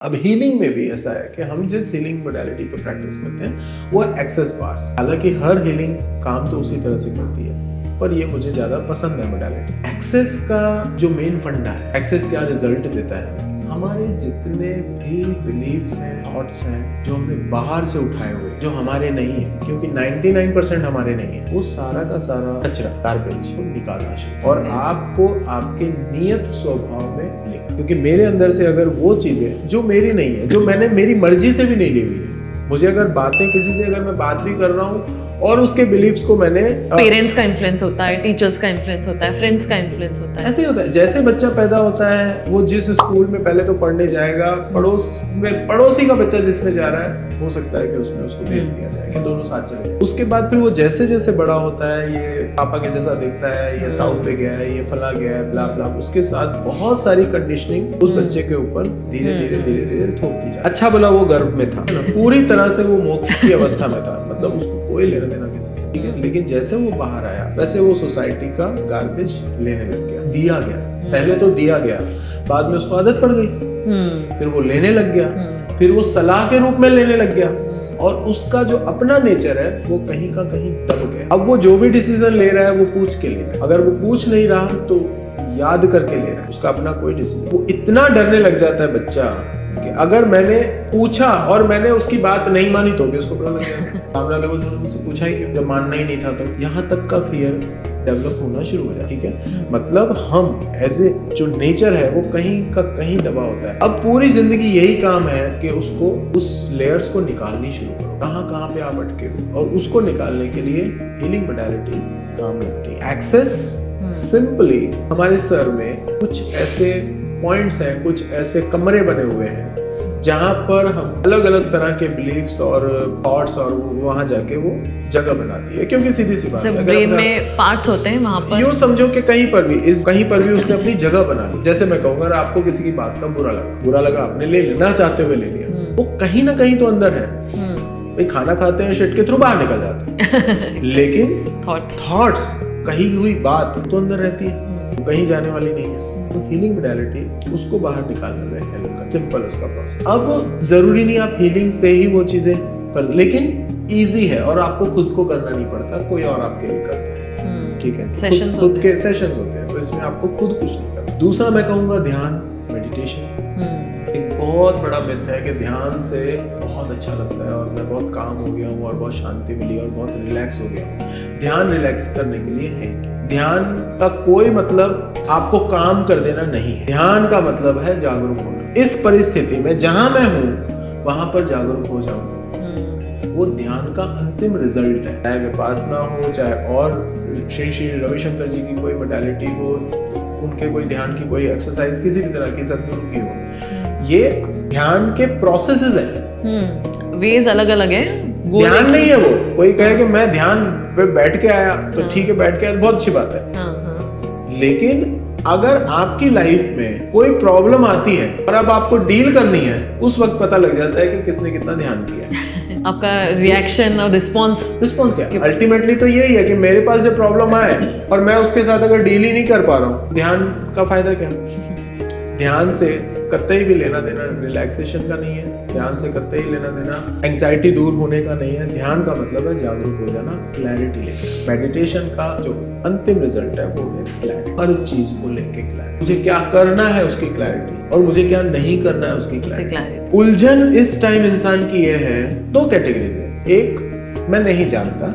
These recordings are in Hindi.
अब हीलिंग में भी ऐसा है कि हम जिस हीलिंग मोडालिटी पे प्रैक्टिस करते हैं वो एक्सेस बार्स। हालांकि हर हीलिंग काम तो उसी तरह से करती है, पर ये मुझे ज्यादा पसंद है मोडालिटी। एक्सेस का जो मेन फंडा है, एक्सेस क्या रिजल्ट देता है, हमारे जितने भी बिलीव्स हैं, थॉट्स हैं, जो हमने बाहर से उठाए हुए, जो हमारे नहीं है, क्योंकि 99% हमारे नहीं है, वो सारा का सारा कचरा, गार्बेज को निकालना चाहिए और आपको आपके नियत स्वभाव में लिखा। क्योंकि मेरे अंदर से अगर वो चीजें जो मेरी नहीं है, जो मैंने मेरी मर्जी से भी नहीं ली हुई है, मुझे अगर बातें किसी से अगर मैं बात भी कर रहा हूँ और उसके बिलीव्स को मैंने पेरेंट्स का इन्फ्लुएंस होता है, टीचर्स का इन्फ्लुएंस होता है, फ्रेंड्स का इन्फ्लुएंस होता है। ऐसे ही होता है। जैसे बच्चा पैदा होता है, वो जिस स्कूल में पहले तो पढ़ने जाएगा, पड़ोसी का बच्चा जिसमें जा रहा है, हो सकता है कि उसमें उसको भेज दिया जाए कि दोनों साथ चले जाए। उसके बाद फिर वो जैसे जैसे बड़ा होता है, ये पापा के जैसा देखता है, ये ताऊ पे गया है, ये फला गया है, ब्ला ब्ला, उसके साथ बहुत सारी कंडीशनिंग उस बच्चे के ऊपर धीरे धीरे थोप दी जाए। अच्छा भला वो गर्भ में था, पूरी तरह से वो मोक्ष की अवस्था में था, मतलब उसको कोई लेना देना किसी से, ठीक है। लेकिन जैसे वो बाहर आया, वैसे वो सोसाइटी का गार्बेज लेने लग गया, दिया गया। पहले तो दिया गया, बाद में उसको आदत पड़ गई, फिर वो लेने लग गया, फिर वो सलाह के रूप में लेने लग गया, और उसका जो अपना नेचर है वो कहीं का कहीं दब गया। अब वो जो भी डिसीजन ले रहा है वो पूछ के ले रहा है, अगर वो पूछ नहीं रहा तो याद करके ले रहा है, उसका अपना कोई डिसीजन। वो इतना डरने लग जाता है बच्चा कि अगर मैंने पूछा और मैंने उसकी बात नहीं मानी तो भी उसको पता लग जाएगा। सामने वाले को मुझसे पूछा ही क्यों, जब मानना ही नहीं था तो। यहाँ तक का फियर डेवलप होना शुरू हो जाए, ठीक है। मतलब हम एज ए जो नेचर है वो कहीं का कहीं दबा होता है। अब पूरी जिंदगी यही काम है कि उसको उस लेयर्स को निकालनी शुरू करो, कहाँ पे आप अटके हो, और उसको निकालने के लिए हीलिंग मोडालिटी काम लगती है। एक्सेस सिंपली हमारे सर में कुछ ऐसे पॉइंट्स हैं, कुछ ऐसे कमरे बने हुए हैं जहां पर हम अलग अलग तरह के बिलीफ्स और थॉट्स और वहां जाके वो जगह बनाती है। क्योंकि सीधी सी बात है, ब्रेन में पार्ट्स होते हैं, वहां पर यूं समझो कि कहीं पर भी उसने अपनी जगह बना ली। जैसे मैं कहूँगा, अगर आपको किसी की बात का बुरा लगा, आपने ले लेना चाहते हुए ले लिया, वो कहीं ना कहीं तो अंदर है। भाई खाना खाते हैं, शिट के थ्रू बाहर निकल जाते हैं लेकिन थॉट्स, कही हुई बात तो अंदर रहती है, वो कहीं जाने वाली नहीं है। तो हीलिंग मोडालिटी उसको बाहर निकालने में हेल्प करती है। सिंपल उसका प्रोसेस। अब जरूरी नहीं आप हीलिंग से ही वो चीजें कर, लेकिन इजी है और आपको खुद को करना नहीं पड़ता, कोई और आपके लिए करता है, ठीक है। खुद के सेशंस होते हैं, तो इसमें आपको खुद कुछ नहीं करना। दूसरा मैं कहूँगा ध्यान, मेडिटेशन। एक बहुत बड़ा मिथ है कि ध्यान से बहुत अच्छा लगता है और मैं बहुत काम हो गया हूँ और बहुत शांति मिली और बहुत रिलैक्स हो गया हूँ। ध्यान रिलैक्स करने के लिए है। ध्यान का कोई मतलब आपको काम कर देना नहीं है। ध्यान का मतलब है जागरूक होना। इस परिस्थिति में जहां मैं हूँ वहां पर जागरूक हो जाऊं, वो ध्यान का अंतिम रिजल्ट है। चाहे विपासना हो, चाहे और श्री रविशंकर जी की कोई मोडालिटी हो, उनके कोई ध्यान की कोई एक्सरसाइज किसी भी तरह की सदगुरु की हो, ये ध्यान के प्रोसेसेस हैं। वेज अलग अलग है। ध्यान नहीं है वो। कोई कहे कि मैं ध्यान पे बैठ के आया तो ठीक है, बैठ के आया, बहुत अच्छी बात है। लेकिन अगर आपकी लाइफ में कोई प्रॉब्लम आती है और अब आपको डील करनी है, उस वक्त पता लग जाता है कि किसने कितना ध्यान किया है। आपका रिएक्शन और रिस्पॉन्स क्या है? अल्टीमेटली तो यही है कि मेरे पास जो प्रॉब्लम आए और मैं उसके साथ अगर डील ही नहीं कर पा रहा हूँ, ध्यान का फायदा क्या? ध्यान से कतई भी लेना देना रिलैक्सेशन का नहीं है। ध्यान से कतई लेना देना एंग्जाइटी दूर होने का नहीं है। ध्यान का मतलब है जागरूक हो जाना, क्लैरिटी लेके। मेडिटेशन का जो अंतिम रिजल्ट है वो है क्लैरिटी। हर चीज को लेके क्लैरिटी, मुझे क्या करना है उसकी क्लैरिटी और मुझे क्या नहीं करना है उसकी क्लैरिटी। उलझन इस टाइम इंसान की ये है, दो कैटेगरीज है। एक, मैं नहीं जानता,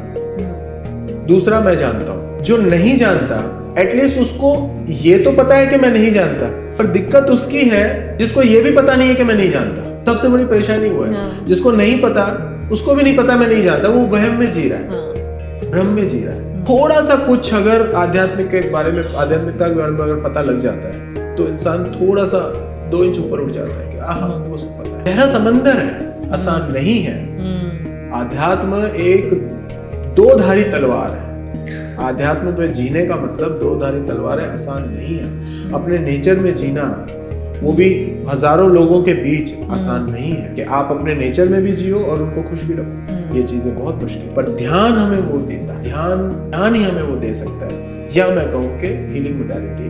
दूसरा मैं जानता हूँ। जो नहीं जानता, एटलीस्ट उसको ये तो पता है कि मैं नहीं जानता, पर दिक्कत उसकी है जिसको ये भी पता नहीं है कि मैं नहीं जानता। सबसे बड़ी परेशानी वो है। जिसको नहीं पता, उसको भी नहीं पता मैं नहीं जानता, वो वहम में जी रहा है, भ्रम में जी रहा है। थोड़ा सा कुछ अगर आध्यात्मिकता के बारे में अगर पता लग जाता है तो इंसान थोड़ा सा 2 इंच ऊपर उठ जाता है कि वो सब पता है। गहरा समंदर है, आसान नहीं है। आध्यात्म एक 2-धारी तलवार है। आध्यात्म पे जीने का मतलब 2-धारी तलवार है, आसान नहीं है। अपने नेचर में जीना, वो भी हजारों लोगों के बीच, आसान नहीं है कि आप अपने नेचर में भी जियो और उनको खुश भी रखो। ये चीजें बहुत मुश्किल, पर ध्यान हमें वो देता है। ध्यान ही हमें वो दे सकता है। या मैं कहूँ कि हीलिंग मोडालिटी